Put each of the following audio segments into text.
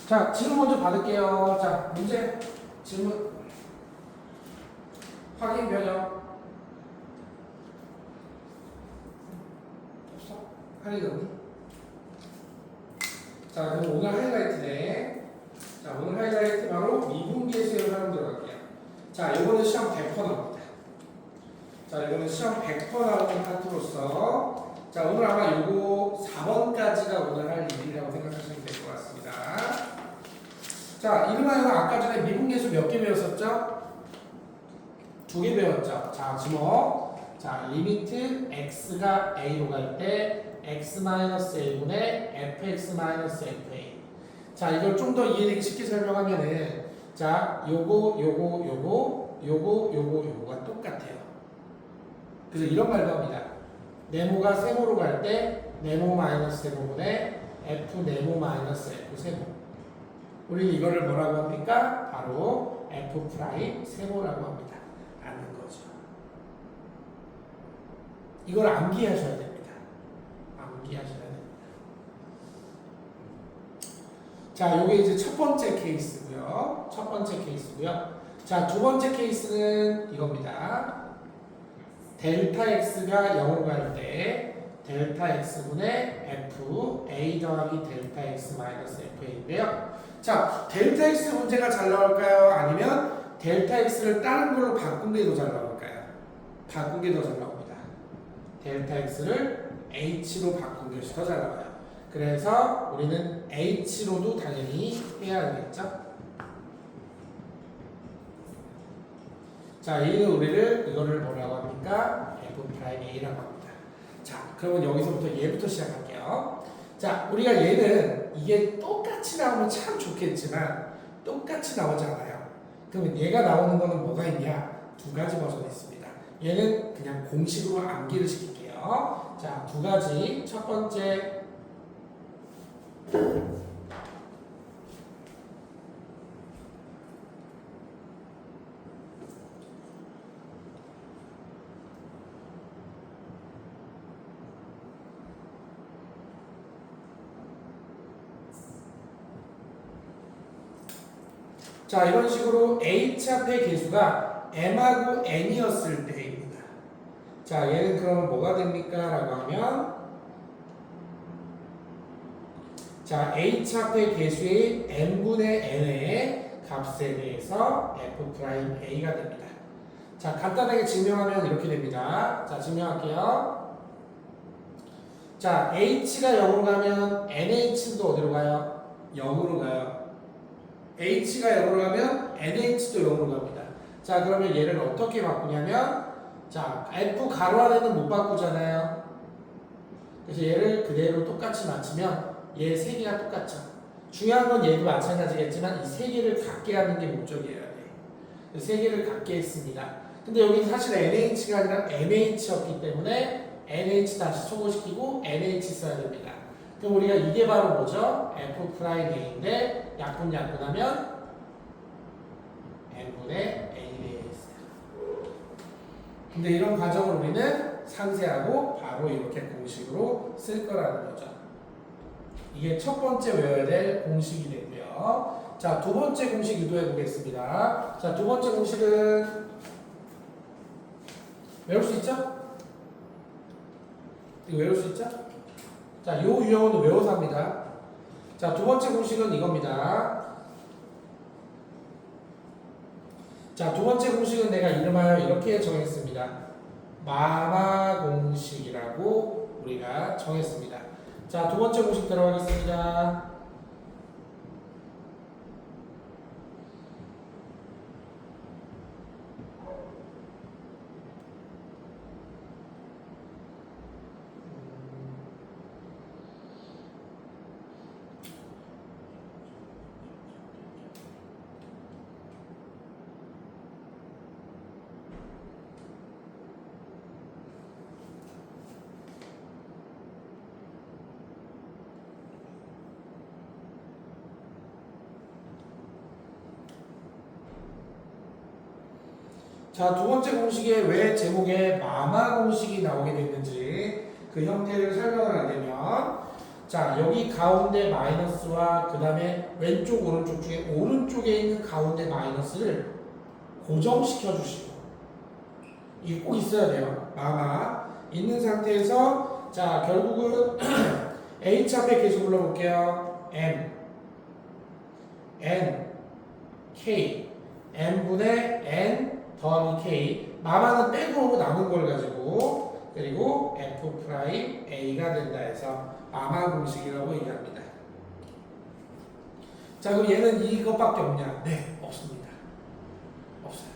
자, 질문 먼저 받을게요. 자, 문제, 질문, 확인 변형. 없어? 할 일 없니? 자, 그럼 오늘 하이라이트네. 자, 오늘 하이라이트 바로 미분계수의 활용 들어갈게요. 자, 이거는 시험 100% 나옵니다. 자, 이거는 시험 100% 나오는 파트로서 자, 오늘 아마 요거 4번까지가 오늘 할 일이라고 생각하시면 될 것 같습니다. 자, 이름하여 아까 전에 미분계수 몇 개 배웠었죠? 2개 배웠죠? 자, 주목. 자, 리미트 x가 a로 갈 때 x-a분의 fx-fa. 자, 이걸 좀 더 이해되기 쉽게 설명하면은 자, 요거가 똑같아요. 그래서 이런 말도 합니다. 네모가 세모로 갈 때 네모 마이너스 세모분의 f 네모 마이너스 f 세모. 우리는 이거를 뭐라고 합니까? 바로 f 프라임 세모라고 합니다. 아는 거죠. 이걸 암기하셔야 됩니다. 암기하셔야 됩니다. 자, 요게 이제 첫 번째 케이스고요. 첫 번째 케이스고요. 자, 두 번째 케이스는 이겁니다. 델타 x가 0으로 갈 때 델타 x분의 f a 더하기 델타 x 마이너스 fa인데요. 자, 델타 x 문제가 잘 나올까요? 아니면 델타 x를 다른 걸로 바꾼 게 더 잘 나올까요? 바꾼 게 더 잘 나옵니다. 델타 x를 h로 바꾼 것이 더 잘 나와요. 그래서 우리는 h로도 당연히 해야 되겠죠? 자, 이는 우리를 이거를 뭐라고 합니까? f'a라고 합니다. 자, 그러면 여기서부터 얘부터 시작할게요. 자, 우리가 얘는 이게 똑같이 나오면 참 좋겠지만 똑같이 나오지 않아요. 그러면 얘가 나오는 거는 뭐가 있냐? 두 가지 버전이 있습니다. 얘는 그냥 공식으로 암기를 시킬게요. 자, 두 가지. 첫 번째 자, 이런 식으로 h 앞의 개수가 m하고 n이었을 때입니다. 자, 얘는 그럼 뭐가 됩니까? 라고 하면 자, h 앞의 개수의 n분의 n의 값에 대해서 f'a가 됩니다. 자, 간단하게 증명하면 이렇게 됩니다. 자, 증명할게요. 자, h가 0으로 가면 nh도 어디로 가요? 0으로 가요. h가 0으로 가면 nh도 0으로 갑니다. 자, 그러면 얘를 어떻게 바꾸냐면 자, f 가로 안에는 못 바꾸잖아요. 그래서 얘를 그대로 똑같이 맞추면 얘 세 개가 똑같죠. 중요한 건 얘도 마찬가지겠지만 이 세 개를 같게 하는 게 목적이에요. 세 개를 같게 했습니다. 근데 여기 사실 nh가 아니라 mh였기 때문에 nh 다시 소거시키고 nh 써야 됩니다. 그럼 우리가 이게 바로 뭐죠? f'a인데 약분하면 n분의 a에 있어요. 근데 이런 과정을 우리는 상세하고 바로 이렇게 공식으로 쓸 거라는 거죠. 이게 첫 번째 외워야 될 공식이 되고요. 자, 두 번째 공식 유도해 보겠습니다. 자, 두 번째 공식은 외울 수 있죠? 이거 외울 수 있죠? 자, 요 유형은 외워서 합니다. 자, 두 번째 공식은 이겁니다. 자, 두 번째 공식은 내가 이름하여 이렇게 정했습니다. 마마 공식이라고 우리가 정했습니다. 자, 두 번째 공식 들어가겠습니다. 자, 두 번째 공식에 왜 제목에 마마 공식이 나오게 됐는지 그 형태를 설명을 하려면 자, 여기 가운데 마이너스와 그 다음에 왼쪽 오른쪽 중에 오른쪽에 있는 가운데 마이너스를 고정시켜 주시고 이게 꼭 있어야 돼요. 마마 있는 상태에서 자 결국은 H 앞에 계속 불러볼게요. M, N, K, N분의 N 더하기 K 마마는 빼고 남은 걸 가지고 그리고 F 프라임 A가 된다 해서 마마 공식이라고 얘기합니다. 자 그럼 얘는 이것밖에 없냐? 네, 없습니다. 없어요.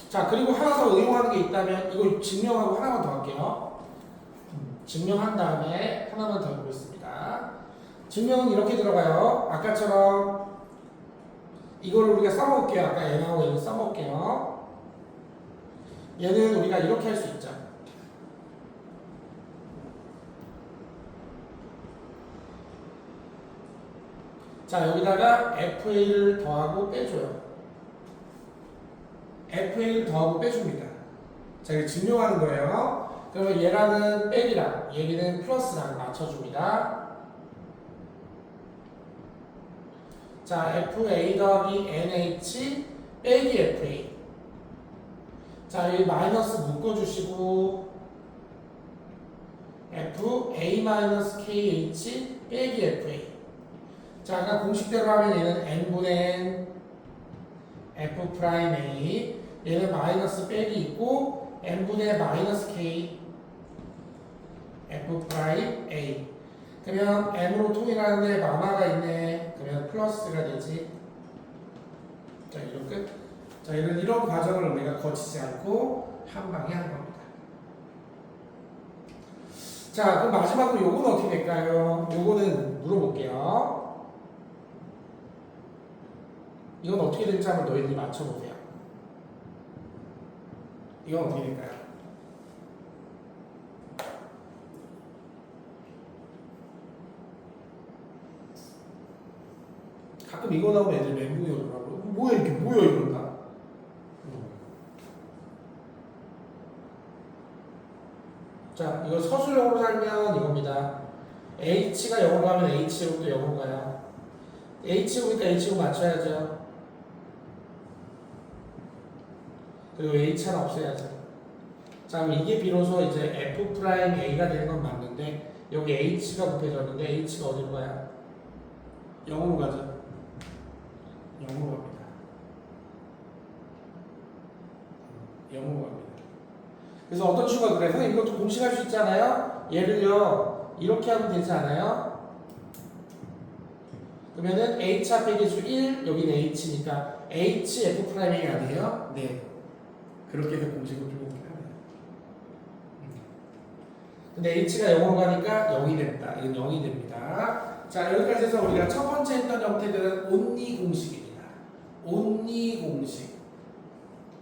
자 그리고 하나 더 응용하는 게 있다면 이거 증명하고 하나만 더 할게요. 증명한 다음에 하나만 더 해보겠습니다. 증명은 이렇게 들어가요. 아까처럼 이거를 우리가 써먹을게요. 아까 N하고 N을 써먹을게요. 얘는 우리가 이렇게 할 수 있죠. 자 여기다가 FA를 더하고 빼줘요. FA를 더하고 빼줍니다. 자 이거 증명하는 거예요. 그러면 얘랑은 빼기랑 얘기는 플러스랑 맞춰줍니다. 자 FA 더하기 NH 빼기 FA. 자 여기 마이너스 묶어주시고 FA 마이너스 KH 빼기 FA. 자 아까 공식대로 하면 얘는 N분의 N F 프라임 A 얘는 마이너스 빼기 있고 N분의 마이너스 K F 프라임 A 그러면 N으로 통일하는데 마마가 있네. 그러면 플러스가 되지. 자 이런 끝. 자 이런 과정을 우리가 거치지 않고 한 방에 한 겁니다. 자 그럼 마지막으로 요거는 어떻게 될까요? 요거는 물어볼게요. 이건 어떻게 될지 한번 너희들이 맞춰보세요. 이건 어떻게 될까요? 가끔 이거 나오면 애들 멘붕이 오더라고요. 뭐야 이렇게 뭐야 이런다. 자 이거 서술형으로 살면 이겁니다. H가 0으로 가면 H제곱도 0으로 가요. H제곱이니까 H제곱 맞춰야죠. 그리고 H 하나 없애야죠. 자 그럼 이게 비로소 이제 F 프라임 A가 되는 건 맞는데 여기 H가 곱해졌는데 H가 어디로 가요? 0으로 가죠. 0으로 갑니다. 0으로 갑니다. 그래서 어떤 친구가 그래서 이것도 공식할 수 있잖아요. 얘를요 이렇게 하면 되지 않아요? 그러면은 H 앞에 계수 1 여기는 H니까 H F 프라임 A 아니에요? 네. 그렇게 해서 공식을 풀면 돼요. 근데 H가 0으로 가니까 0이 됩니다. 이건 0이 됩니다. 자 여기까지 해서 우리가 첫 번째 했던 형태들은 온리 공식입니다. 온리 공식.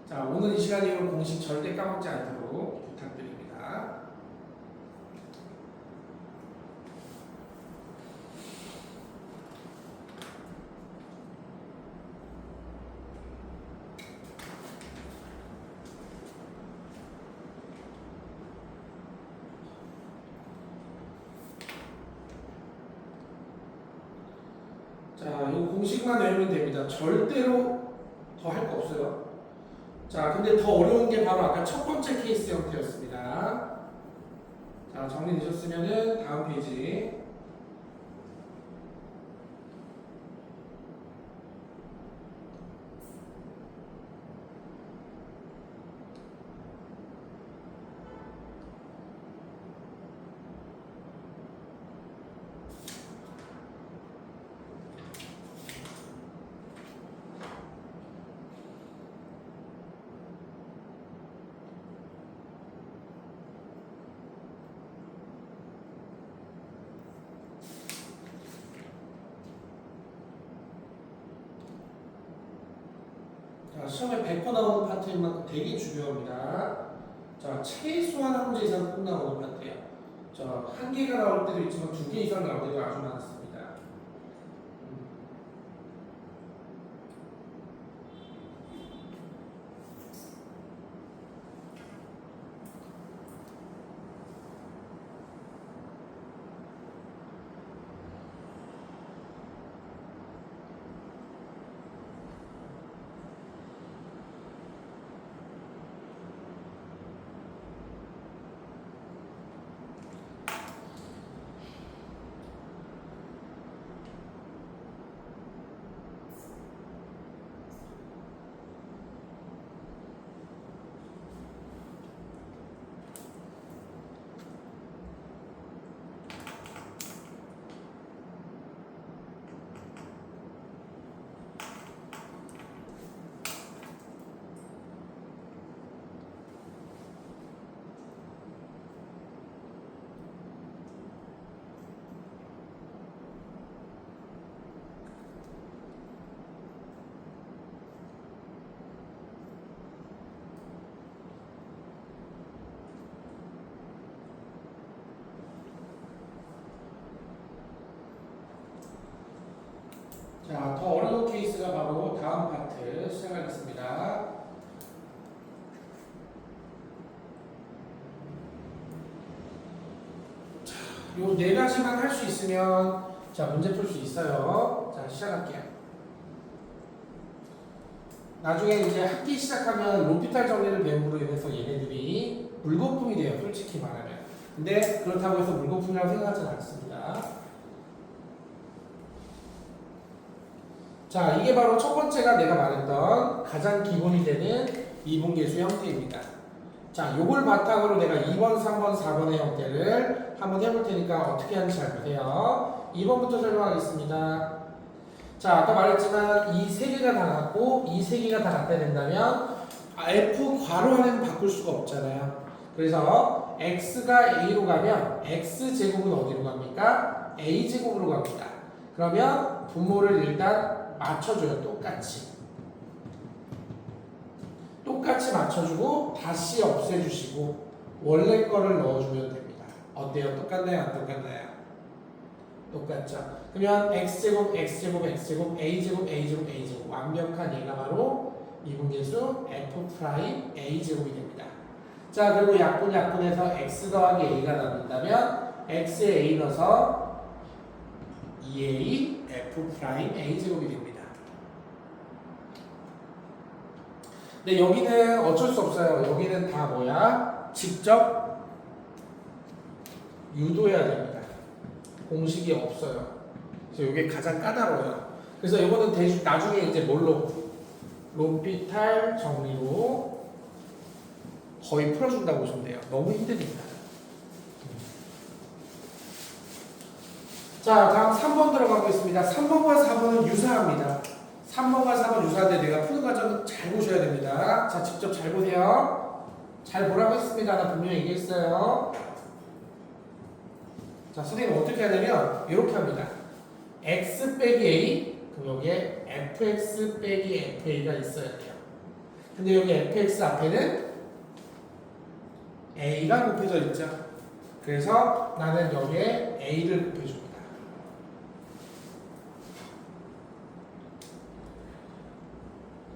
자 오늘 이 시간 이후로 공식 절대 까먹지 않도록 부탁드립니다. 자, 이 공식만 외우면 됩니다. 절대로 더 할 거 없어요. 자, 근데 더 어려운 게 바로 아까 첫 번째 케이스 형태였습니다. 자, 정리되셨으면은 다음 페이지. 자, 시험에 100% 나오는 파트인 만큼 되게 중요합니다. 자, 최소한 한 문제 이상 꼭 나오는 파트예요. 자, 한 개가 나올 때도 있지만 2개 이상 나올 때도 아주 많습니다. 자, 더 어려운 케이스가 바로 다음 파트 시작하겠습니다. 요 네 가지만 할 수 있으면 자 문제 풀 수 있어요. 자 시작할게요. 나중에 이제 학기 시작하면 로피탈 정리를 배움으로 인해서 얘네들이 물거품이 돼요. 솔직히 말하면. 근데 그렇다고 해서 물거품이라고 생각하지는 않습니다. 자 이게 바로 첫 번째가 내가 말했던 가장 기본이 되는 미분계수 형태입니다. 자, 요걸 바탕으로 내가 2번, 3번, 4번의 형태를 한번 해볼 테니까 어떻게 하는지 잘 보세요. 2번부터 설명하겠습니다. 자, 아까 말했지만 이 세 개가 다 같고 이 세 개가 다 같아야 된다면 F 괄호 안에는 바꿀 수가 없잖아요. 그래서 X가 A로 가면 X제곱은 어디로 갑니까? A제곱으로 갑니다. 그러면 분모를 일단 맞춰줘요. 똑같이 맞춰주고 다시 없애주시고 원래 거를 넣어주면 됩니다. 어때요? 똑같나요? 안 똑같나요? 똑같죠? 그러면 x제곱, x제곱, x제곱, a제곱, a제곱, a제곱 완벽한 얘가 바로 미분계수 f' a제곱이 됩니다. 자 그리고 약분해서 x 더하기 a가 남는다면 x에 a 넣어서 2a f' a제곱이 됩니다. 근데 여기는 어쩔 수 없어요. 여기는 다 뭐야? 직접 유도해야 됩니다. 공식이 없어요. 그래서 이게 가장 까다로워요. 그래서 이거는 나중에 이제 뭘로? 로피탈 정리로 거의 풀어준다고 보시면 돼요. 너무 힘듭니다. 자, 다음 3번 들어가겠습니다. 3번과 4번은 유사합니다. 3번과 4번 유사한데 내가 푸는 과정은 잘 보셔야 됩니다. 자, 직접 잘 보세요. 잘 보라고 했습니다. 나 분명히 얘기했어요. 자, 선생님 어떻게 하냐면 이렇게 합니다. x 빼기 a 그럼 여기에 fx 빼기 fa가 있어야 돼요. 근데 여기 fx 앞에는 a가 곱해져 있죠. 그래서 나는 여기에 a를 곱해줍니다.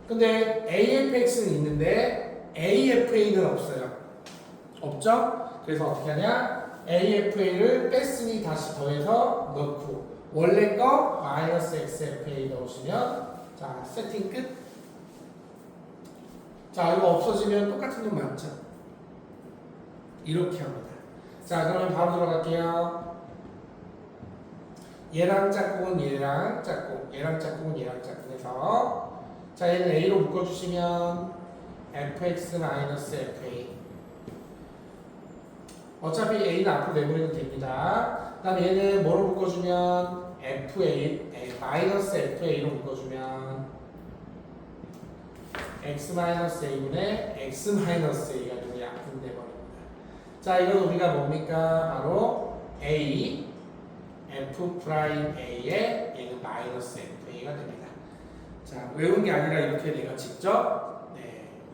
근데 AFX는 있는데 AFA는 없어요. 없죠? 그래서 어떻게 하냐? AFA를 뺐으니 다시 더해서 넣고 원래 거 마이너스 XFA 넣으시면 자 세팅 끝. 자 이거 없어지면 똑같은 놈 맞죠? 이렇게 합니다. 자 그러면 바로 들어갈게요. 얘랑 짝꿍은 얘랑 짝꿍, 얘랑 짝꿍은 얘랑 짝꿍 해서 자 얘는 A로 묶어주시면 fx-fa 어차피 A는 앞으로 내보내도 됩니다. 그 다음에 얘는 뭐로 묶어주면 -fa로 묶어주면 x-a분의 x-a가 되고 약분돼버립니다. 자 이건 우리가 뭡니까? 바로 a f'a에 얘는 -fa가 됩니다. 자, 외운 게 아니라 이렇게 내가 직접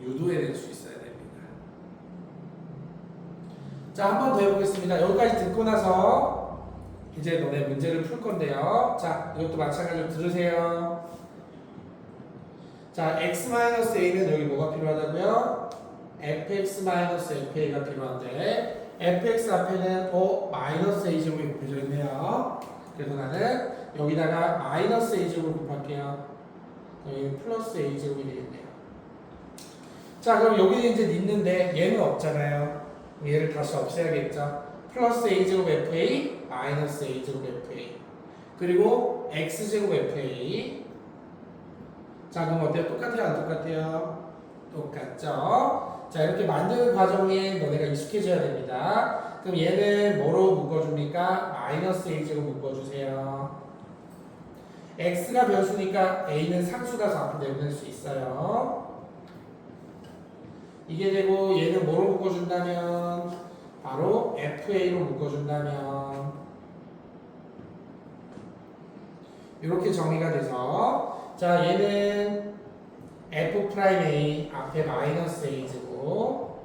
유도해낼 수 있어야 됩니다. 자, 한 번 더 해보겠습니다. 여기까지 듣고 나서 이제 너네 문제를 풀 건데요. 자, 이것도 마찬가지로 들으세요. 자, x-a는 여기 뭐가 필요하다고요? fx-fa가 필요한데 fx 앞에는 -a제곱이 곱해져 있네요. 그래서 나는 여기다가 -a제곱을 곱할게요. 여기는 플러스 a제곱이 되겠네요. 자 그럼 여기는 이제 있는데 얘는 없잖아요. 얘를 다시 없애야겠죠. 플러스 a제곱 fa 마이너스 a제곱 fa 그리고 x제곱 fa 자 그럼 어때요? 똑같아요? 안 똑같아요? 똑같죠? 자 이렇게 만드는 과정에 너네가 익숙해져야 됩니다. 그럼 얘는 뭐로 묶어줍니까? 마이너스 a제곱 묶어주세요. x가 변수니까 a는 상수라서 앞으로 내보낼 수 있어요. 이게 되고 얘는 뭐로 묶어준다면 바로 fa로 묶어준다면 이렇게 정리가 돼서 자 얘는 f'(a) 앞에 마이너스 a제곱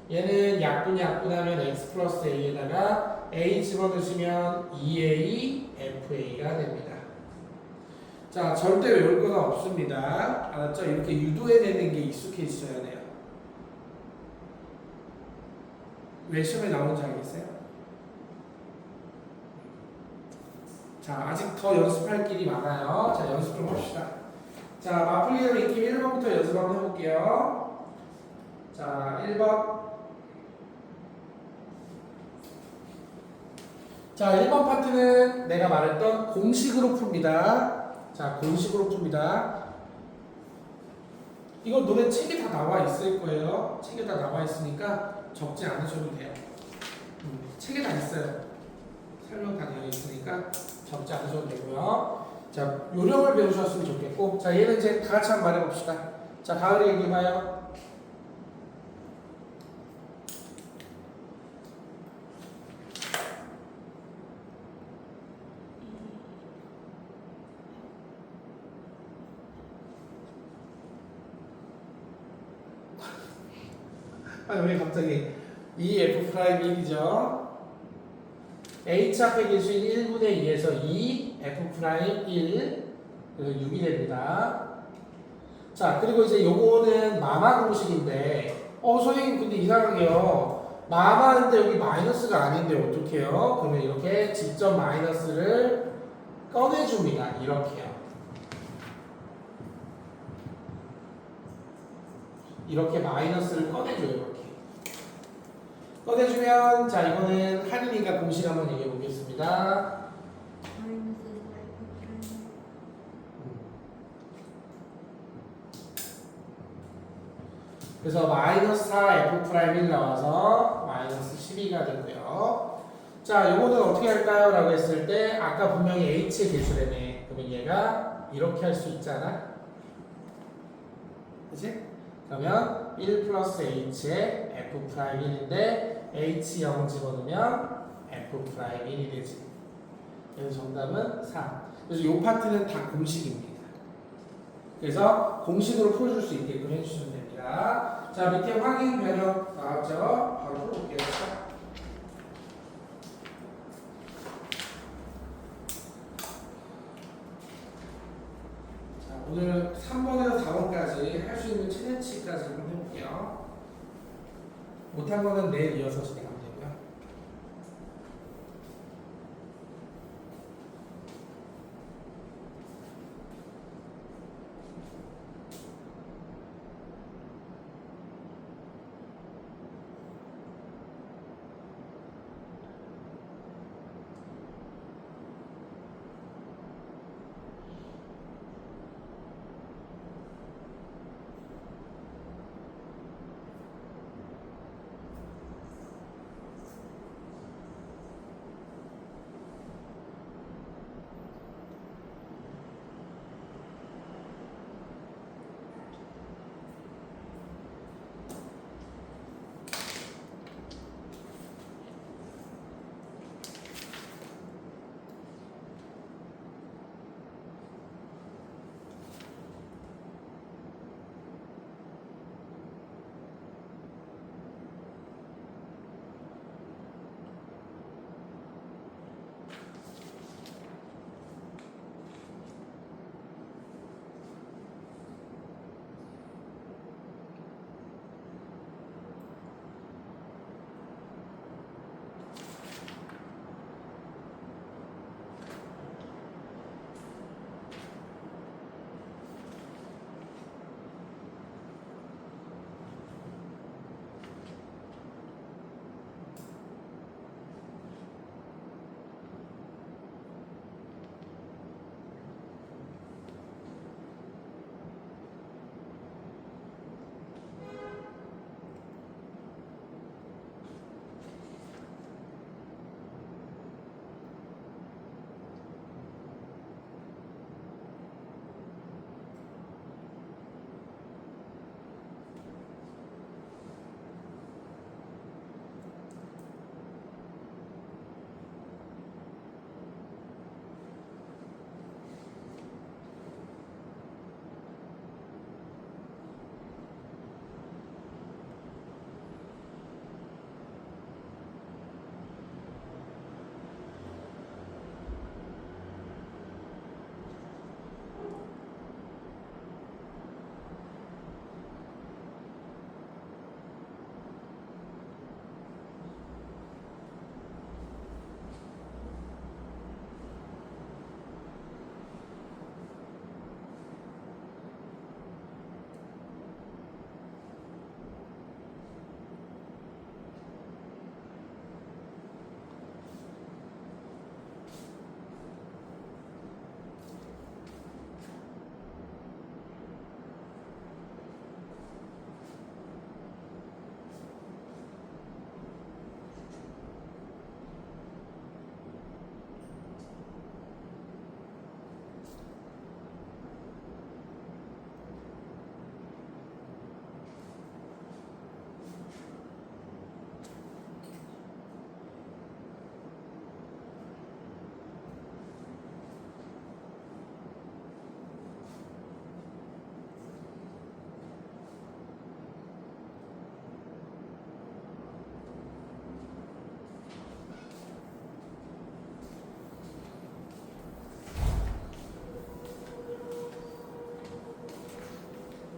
얘는 약분하면 x 플러스 a에다가 a 집어넣으시면 2a fa가 됩니다. 자, 절대 외울 건 없습니다. 알았죠? 이렇게 유도해내는 게 익숙해지셔야 돼요. 왜 시험에 나오는지 알겠어요? 자, 아직 더 연습할 길이 많아요. 자, 연습 좀 합시다. 자, 마플리어 익힘 1번부터 연습 한번 해볼게요. 자, 1번. 자, 1번 파트는 내가 말했던 공식으로 풉니다. 자, 공식으로 풉니다. 이거 너네 책에 다 나와 있을 거예요. 책에 다 나와 있으니까 적지 않으셔도 돼요. 책에 다 있어요. 설명 다 되어 있으니까 적지 않으셔도 되고요. 자, 요령을 배우셨으면 좋겠고, 자, 얘는 이제 다 같이 한번 말해봅시다. 자, 가을이 얘기해봐요. 아, 왜 갑자기 F 프라임 1이죠? H 앞에 계신 1분의 2에서 2, F 프라임 1, 그래서 6이 됩니다. 자, 그리고 이제 요거는 마마 공식인데, 선생님 근데 이상하게요. 마마인데 여기 마이너스가 아닌데 어떡해요? 그러면 이렇게 직접 마이너스를 꺼내줍니다. 이렇게요. 이렇게 마이너스를 꺼내줘요. 이렇게. 꺼내주면, 자, 이거는 할인이가 공식 한번 얘기해 보겠습니다. 그래서 마이너스 4 F 프라임 1 나와서 마이너스 12가 되고요. 자, 요거는 어떻게 할까요? 라고 했을 때 아까 분명히 H의 개수라네. 그러면 얘가 이렇게 할 수 있잖아. 그치? 그러면 1 플러스 H의 F 프라임 1인데 H 0 집어넣으면 F 프라임 1이 되지. 그래서 정답은 3. 그래서 요 파트는 다 공식입니다. 그래서 공식으로 풀어줄 수 있게끔 해주시면 됩니다. 자, 밑에 확인 변형 나왔죠? 바로 풀어볼게요. 자, 오늘 3번에서 4번까지 할 수 있는 최대치까지 한번 해볼게요. 못한 거는 내일 이어서 진행하면 되고요.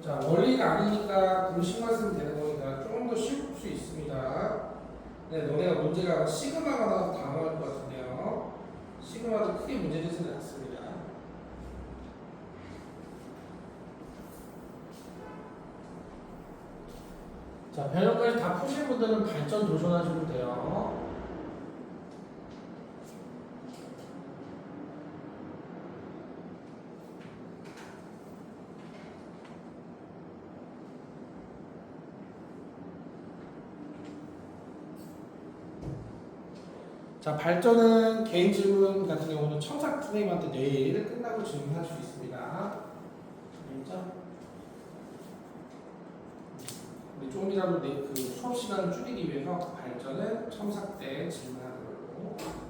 자, 원리가 아니니까 공식만 쓰면 되는 거니까 조금 더 쉬울 수 있습니다. 네, 너네가 문제가 시그마가 나와서 당황할 것 같은데요. 시그마도 크게 문제되지는 않습니다. 자, 변형까지 다 푸신 분들은 발전 도전하셔도 돼요. 자, 발전은 개인 질문 같은 경우는 청삭 선생님한테 내일 끝나고 질문할 수 있습니다. 알겠죠? 우리 조금이라도 그 수업 시간을 줄이기 위해서 발전은 첨삭 때 질문하는 걸로.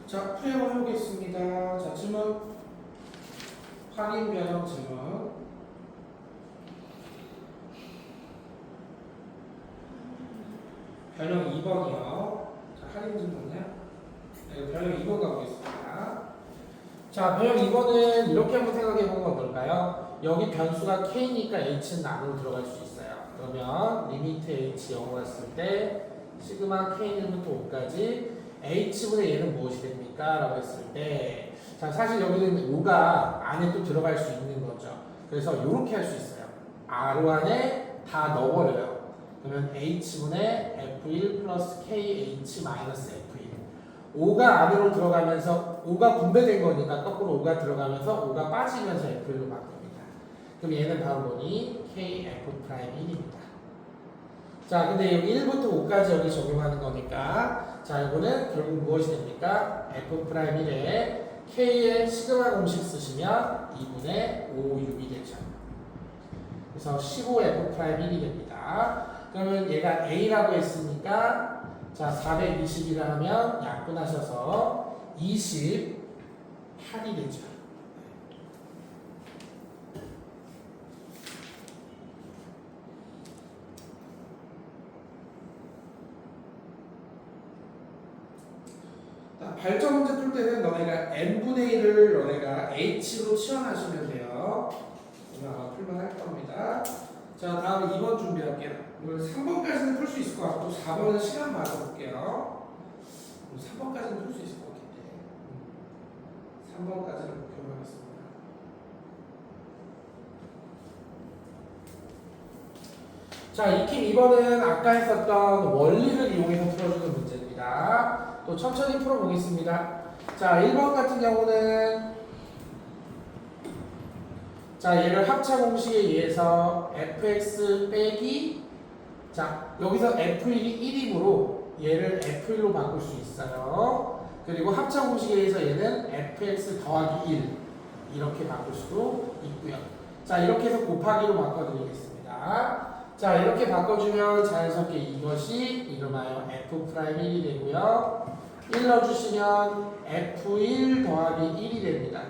자, 풀이해보 해보겠습니다. 자, 질문. 확인 변형 질문. 변형 2번이요. 자, 할인 질문이요. 네, 변형 2번 가보겠습니다. 자, 변형 2번은 이렇게 한번 생각해 보면 어떨까요? 여기 변수가 k니까 h는 안으로 들어갈 수 있어요. 그러면 리미트 h 0 갔을 때 시그마 k1부터 5까지 h분의 얘는 무엇이 됩니까? 라고 했을 때, 자, 사실 여기는 5가 안에 또 들어갈 수 있는 거죠. 그래서 이렇게 할 수 있어요. r 안에 다 넣어버려요. 그러면 h분의 f1 플러스 kh 마이너스 f1. 5가 안으로 들어가면서 5가 분배된 거니까 거꾸로 5가 들어가면서 5가 빠지면서 f1로 바뀝니다. 그럼 얘는 바로 뭐니? kf'1입니다. 자, 근데 여기 1부터 5까지 여기 적용하는 거니까, 자, 이거는 결국 무엇이 됩니까? f'1에 k의 시그마 공식 쓰시면 2분의 5, 6이 되죠. 그래서 15f'1이 됩니다. 그러면 얘가 a라고 했으니까, 자, 420이라 하면 약분하셔서 28이 되죠. 발전 문제 풀 때는 너네가 n분의 1을 너네가 h로 치환하시면 돼요. 아마 풀만 할 겁니다. 자, 다음 2번 준비할게요. 오늘 3번까지는 풀 수 있을 것 같고 4번은 시간 맞아볼게요. 3번까지는 풀 수 있을 것 같은데 3번까지는 목표로 하겠습니다. 자, 익힘 2번은 아까 했었던 원리를 이용해서 풀어주는 문제입니다. 또 천천히 풀어보겠습니다. 자, 1번 같은 경우는 자, 얘를 합차 공식에 의해서 fx 빼기, 자, 여기서 f1이 1이므로 얘를 f1로 바꿀 수 있어요. 그리고 합차 공식에 의해서 얘는 fx 더하기 1 이렇게 바꿀 수도 있고요. 자, 이렇게 해서 곱하기로 바꿔드리겠습니다. 자, 이렇게 바꿔주면 자연스럽게 이것이 이름하여 f'1이 되고요. 1 넣어주시면 f1 더하기 1이 됩니다.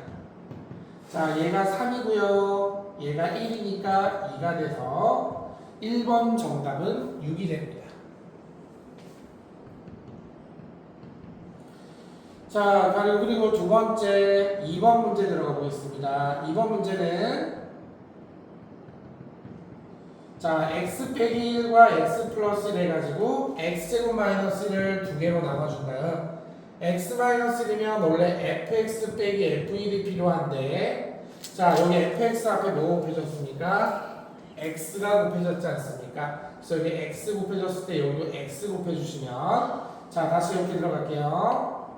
자, 얘가 3이고요. 얘가 1이니까 2가 돼서 1번 정답은 6이 됩니다. 자, 그리고 두 번째 2번 문제 들어가 보겠습니다. 2번 문제는 자, x 빼기 1과 x 플러스 1 해가지고 x제곱 마이너스 1을 두 개로 나눠준다요. x 마이너스 1이면 원래 fx 빼기 f1이 필요한데, 자, 여기 fx 앞에 뭐 곱해졌습니까? x가 곱해졌지 않습니까? 그래서 여기 x 곱해졌을 때 여기도 x 곱해주시면, 자, 다시 이렇게 들어갈게요.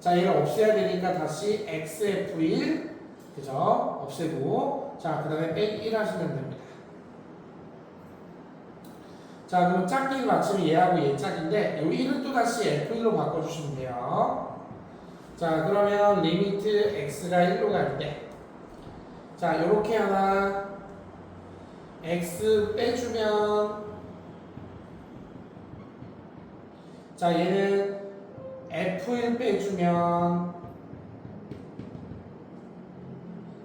자, 얘를 없애야 되니까 다시 xf1 그죠? 없애고 자, 그 다음에 빼기 1 하시면 됩니다. 자, 그럼 짝끼리 맞추면 얘하고 얘 짝인데 요 1은 또 다시 f1로 바꿔주시면 돼요. 자, 그러면 리미트 x가 1로 갈 때 자, 요렇게 하나 x 빼주면 자, 얘는 f1 빼주면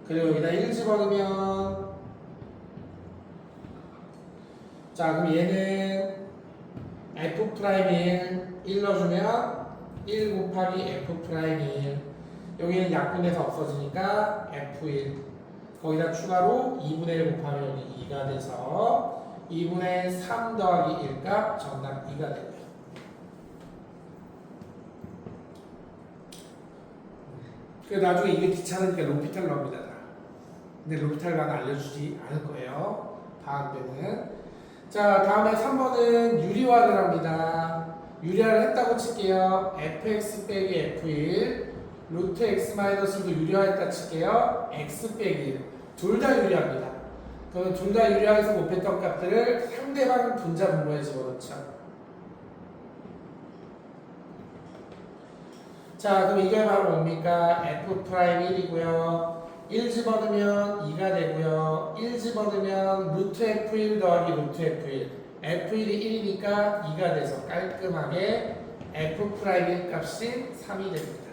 그리고 여기다 1 집어넣으면 자, 그럼 얘는 f'1 1 넣어주면 1 곱하기 f'1 여기는 약분해서 없어지니까 f1 거기다 추가로 2분의 1 곱하면 여기 2가 돼서 2분의 3 더하기 1 값 정답 2가 되고요. 그 나중에 이게 귀찮으니까 로피탈 넣습니다. 근데 로피탈만 알려주지 않을 거예요. 다음 때는. 자, 다음에 3번은 유리화를 합니다. 유리화를 했다고 칠게요. fx 빼기 f1 루트 x 마이너스도 유리화했다 칠게요. x 빼기 1 둘 다 유리합니다. 그러면 둘 다 유리화해서 곱했던 값들을 상대방 분자 분모에 집어넣죠. 자, 그럼 이게 바로 뭡니까? f'1이고요. 1 집어넣으면 2가 되고요. 1 집어넣으면 루트 f1 더하기 루트 f1 f1이 1이니까 2가 돼서 깔끔하게 f'1 값인 3이 됩니다.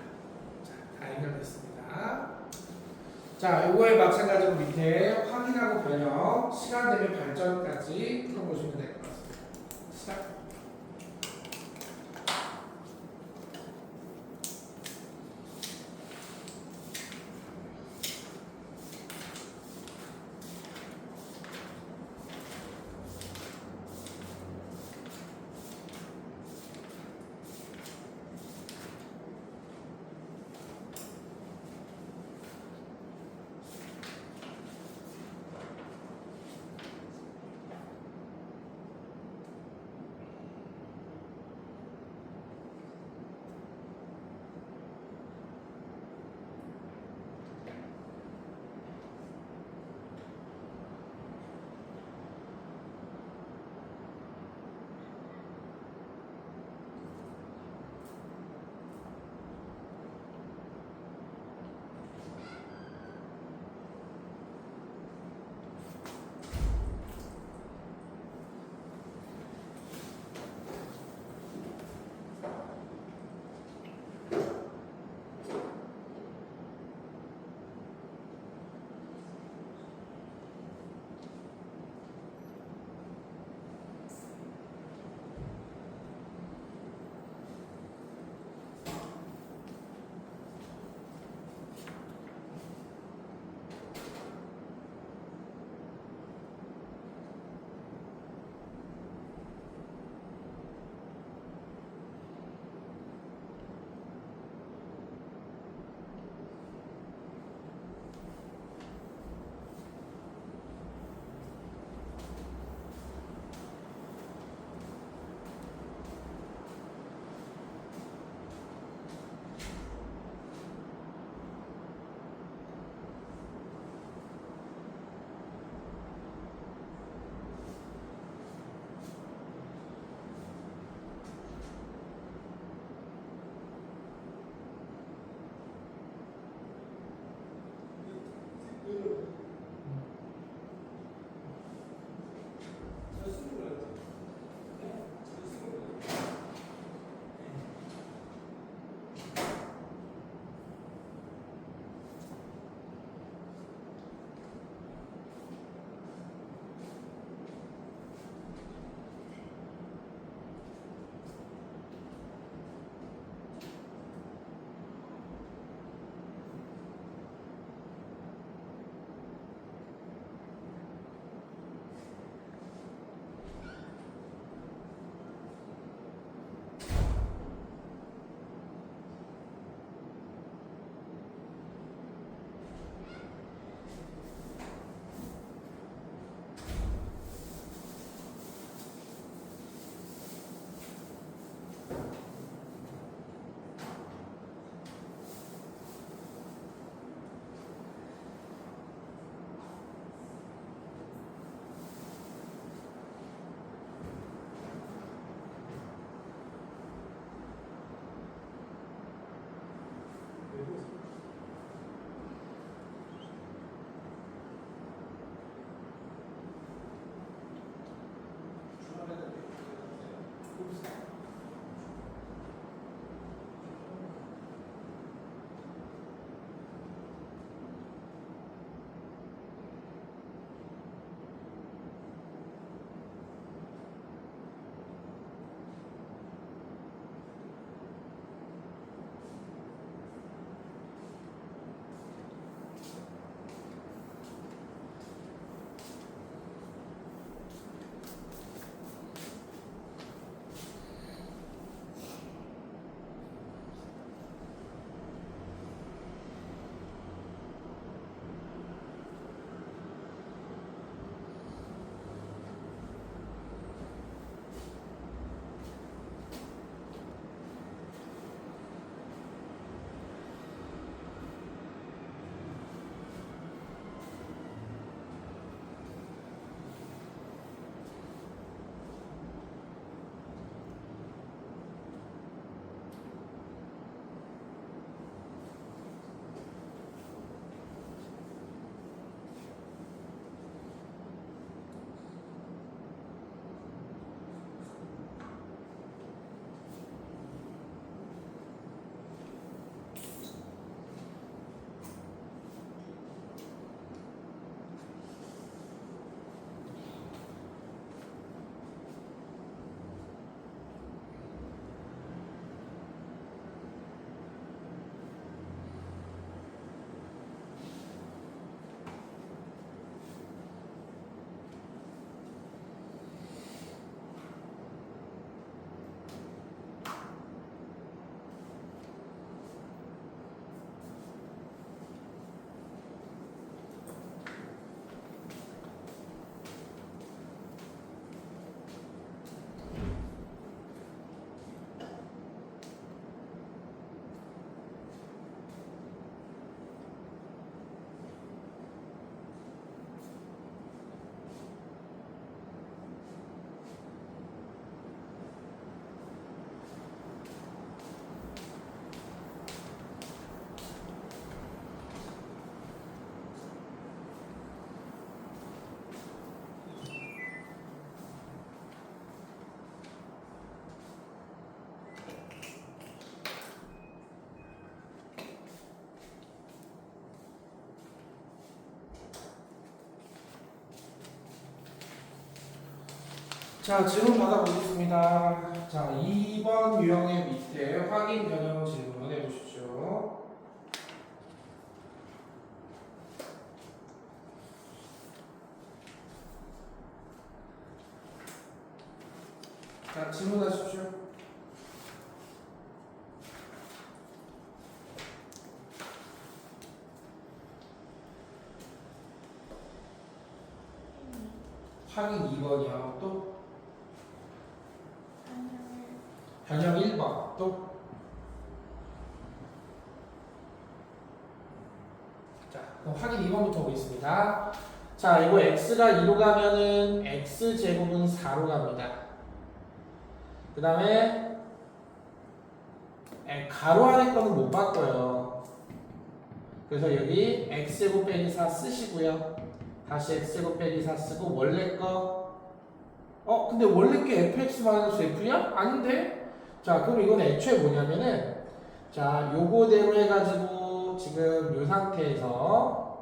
자, 다 해결됐습니다. 자, 요거에 마찬가지로 밑에 확인하고 변형, 시간 되면 발전까지 풀어보시면 될 것 같습니다. 시작. 자, 질문 받아보겠습니다. 자, 2번 유형의 밑에 확인 변형 질문 해보십시오. 자, 질문하십시오. 확인 2번이요. 또? 변형 1번. 또? 자, 그럼 확인 2번부터 보겠습니다. 자, 이거 x가 2로 가면은 x제곱은 4로 갑니다. 그 다음에 가로 안에 거는 못 바꿔요. 그래서 여기 x제곱 빼기 4 쓰시고요. 다시 x제곱 빼기 4 쓰고 원래 거 근데 원래 게 fx-f야? 아닌데? 자, 그럼 이건 애초에 뭐냐면은 자, 요거대로 해가지고 지금 요 상태에서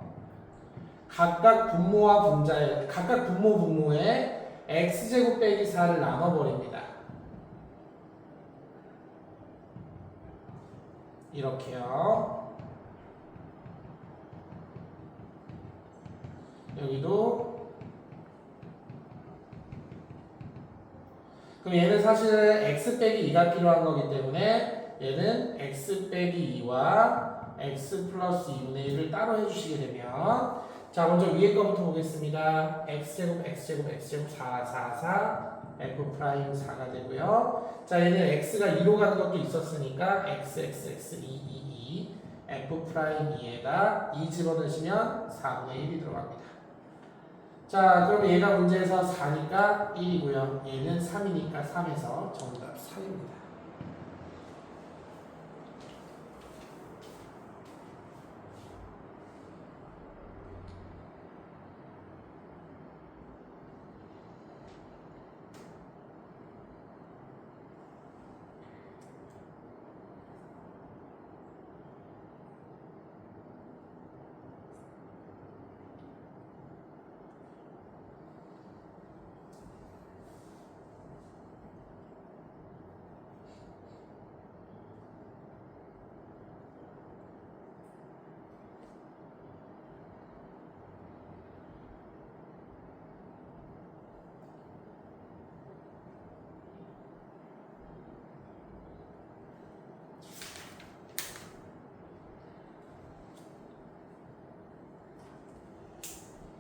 각각 분모와 분자에 각각 분모에 x제곱 빼기 4를 나눠버립니다. 이렇게요. 여기도 그럼 얘는 사실 x 빼기 2가 필요한 거기 때문에 얘는 x 빼기 2와 x 플러스 2분의 1을 따로 해주시게 되면 자, 먼저 위에 거부터 보겠습니다. x제곱 x제곱 x제곱 4 f 프라임 4가 되고요. 자, 얘는 x가 2로 가는 것도 있었으니까 x 2 f 프라임 2에다 2 집어넣으시면 4분의 1이 들어갑니다. 자, 그럼 얘가 문제에서 4니까 1이고요. 얘는 3이니까 3에서 정답 3입니다.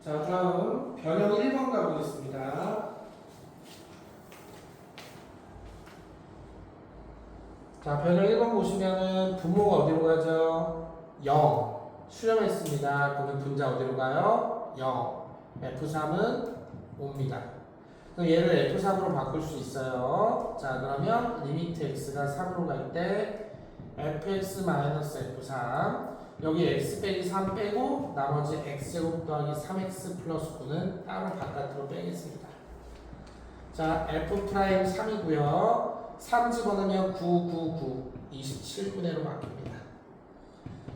자, 다음 변형 1번 가보겠습니다. 자, 변형 1번 보시면은 분모가 어디로 가죠? 0. 수렴했습니다. 그러면 분자 어디로 가요? 0. F3은 5입니다. 그럼 얘를 F3으로 바꿀 수 있어요. 자, 그러면 리미트 x가 3으로 갈 때 fx-f3 여기 x 빼기 3 빼고 나머지 x제곱 더하기 3x 플러스 9는 따로 바깥으로 빼겠습니다. 자, f 프라임 3이고요. 3 집어넣으면 9, 27분의 1로 바뀝니다.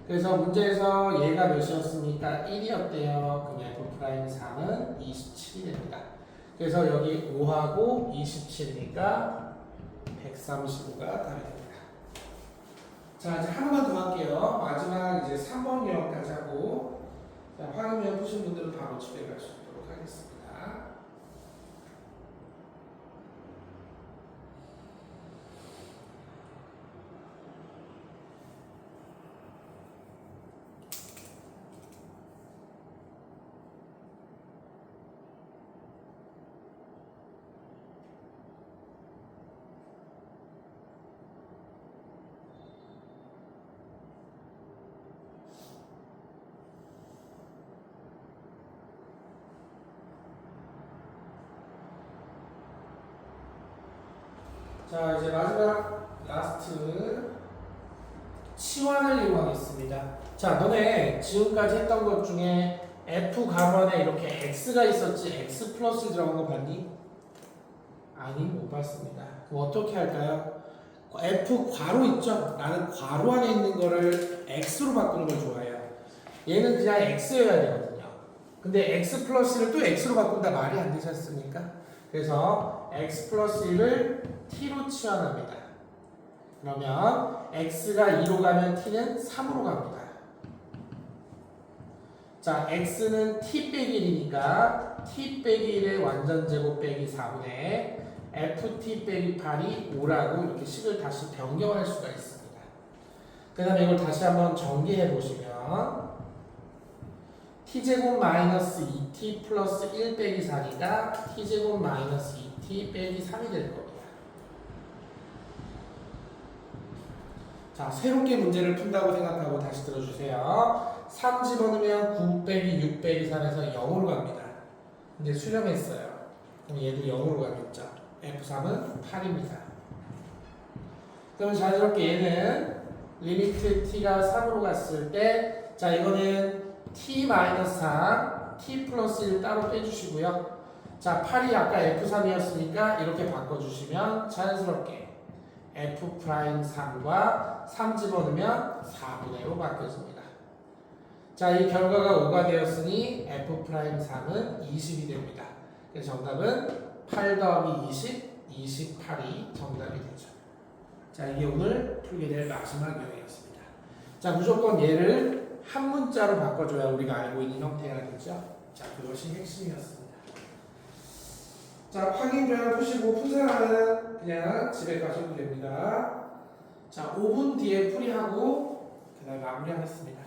그래서 문제에서 얘가 몇이었습니까? 1이었대요. 그럼 f 프라임 3은 27이 됩니다. 그래서 여기 5하고 27이니까 135가 답이 됩니다. 자, 이제 하나만 더 할게요. 마지막 이제 3번 유형까지 하고 자, 확인 유형 푸신 분들은 바로 집에 갈 수 있도록 하겠습니다. 자, 이제 마지막 라스트 치환을 이용하겠습니다. 자, 너네 지금까지 했던 것 중에 F 가로 안에 이렇게 X가 있었지 X 플러스 들어간 거 봤니? 아니, 못 봤습니다. 그럼 어떻게 할까요? F 괄호 있죠? 나는 괄호 안에 있는 거를 X로 바꾸는 걸 좋아해요. 얘는 그냥 X여야 되거든요. 근데 X 플러스를 또 X로 바꾼다 말이 안 되지 않습니까? 그래서 x 플러스 1을 t로 치환합니다. 그러면 x가 2로 가면 t는 3으로 갑니다. 자, x는 t 빼기 1이니까 t 빼기 1의 완전 제곱 빼기 4분의 ft 빼기 8이 5라고 이렇게 식을 다시 변경할 수가 있습니다. 그 다음에 이걸 다시 한번 전개해 보시면 t제곱 마이너스 2t 플러스 1 빼기 4니까 t제곱 마이너스 2t 빼기 3이 될 겁니다. 자, 새롭게 문제를 푼다고 생각하고 다시 들어주세요. 3 집어넣으면 9 빼기 6 빼기 3에서 0으로 갑니다. 근데 수렴했어요. 그럼 얘도 0으로 가겠죠. F3은 8입니다. 그럼 자연스럽게 얘는 리미트 t가 3으로 갔을 때, 자, 이거는 t-3, t 플러스 1 따로 빼주시고요. 자, 8이 아까 F3이었으니까 이렇게 바꿔주시면 자연스럽게 F'3과 3 집어넣으면 4분의 5 바뀌어집니다. 자, 이 결과가 5가 되었으니 F'3은 20이 됩니다. 그래서 정답은 8 더하기 20, 28이 정답이 되죠. 자, 이게 오늘 풀게 될 마지막 유형이었습니다. 자, 무조건 얘를 한 문자로 바꿔줘야 우리가 알고 있는 형태가 되죠. 자, 그것이 핵심이었습니다. 자, 확인 조항 푸시고 푼 사람은 그냥 집에 가셔도 됩니다. 자, 5분 뒤에 풀이하고 그 다음에 마무리하겠습니다.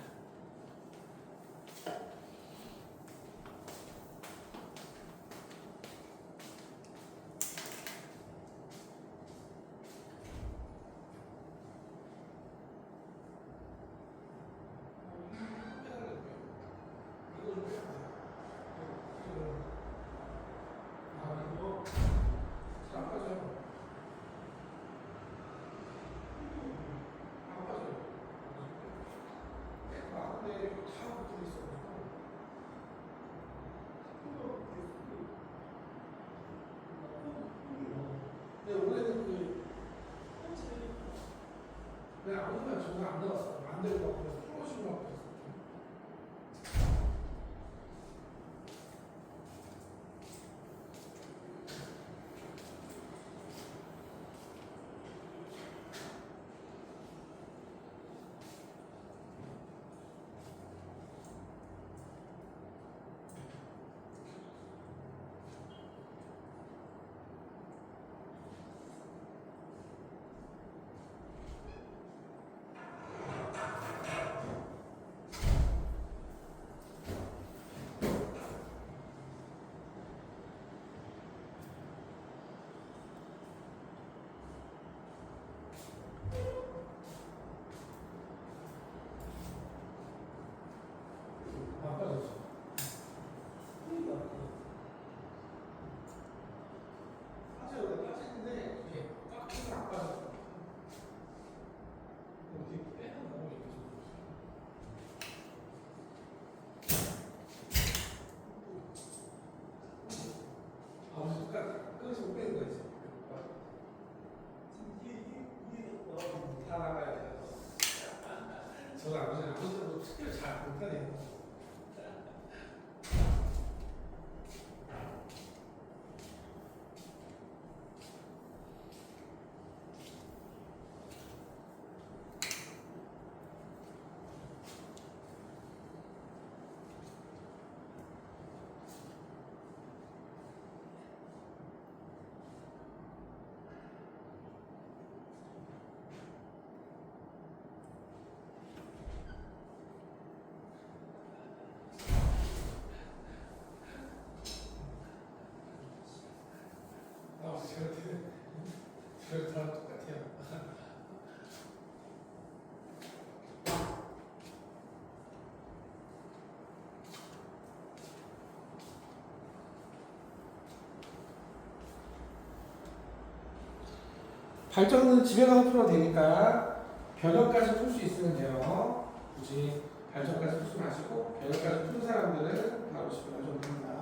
왜 아무나 저거 안 나왔어? 안 되고 막 그래서 풀어주고 막 그랬어. 저도 아버지는 특별히 잘 못하네요. 저랑 똑같아요. 발전은 집에 가서 풀어도 되니까 변형까지 풀 수 있으면 돼요. 굳이 발전까지 풀지 마시고 변형까지 푼 사람들은 바로 집에 가셔도 됩니다.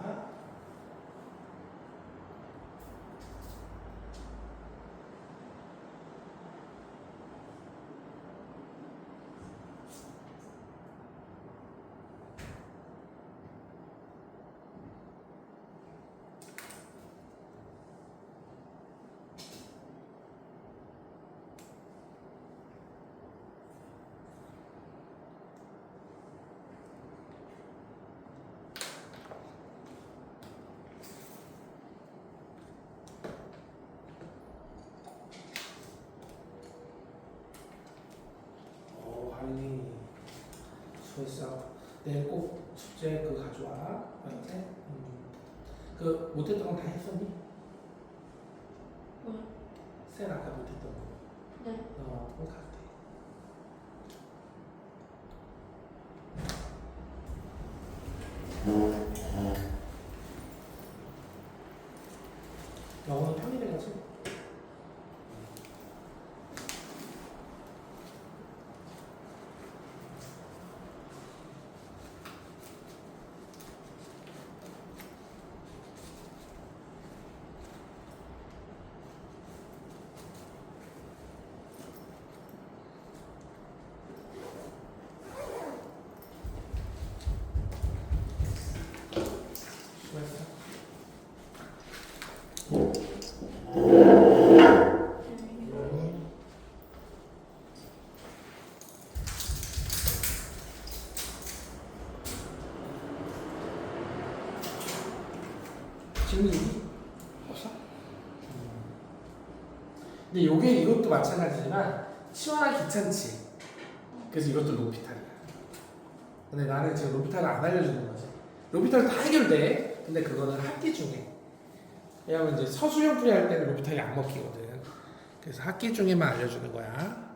빨리 수고했어. 내일 꼭 숙제 그거 가져와. 알았지? 그 못했던 건 다 했었니? 뭐? 쌤 아까 못했던 거. 네. 꼭 가도 돼. 영어는 평일에 가지? 수고했어. 질문 있니? 없어? 근데 요게 이것도 마찬가지지만 치환하기 귀찮지. 그래서 이것도 로피탈이야. 근데 나는 지금 로피탈을 안 알려주는 거지. 로피탈 다 해결돼. 근데 그거는 학기 중에. 왜냐면 이제 서술형 풀이 할 때는 로피탈이 안 먹히거든. 그래서 학기 중에만 알려주는 거야.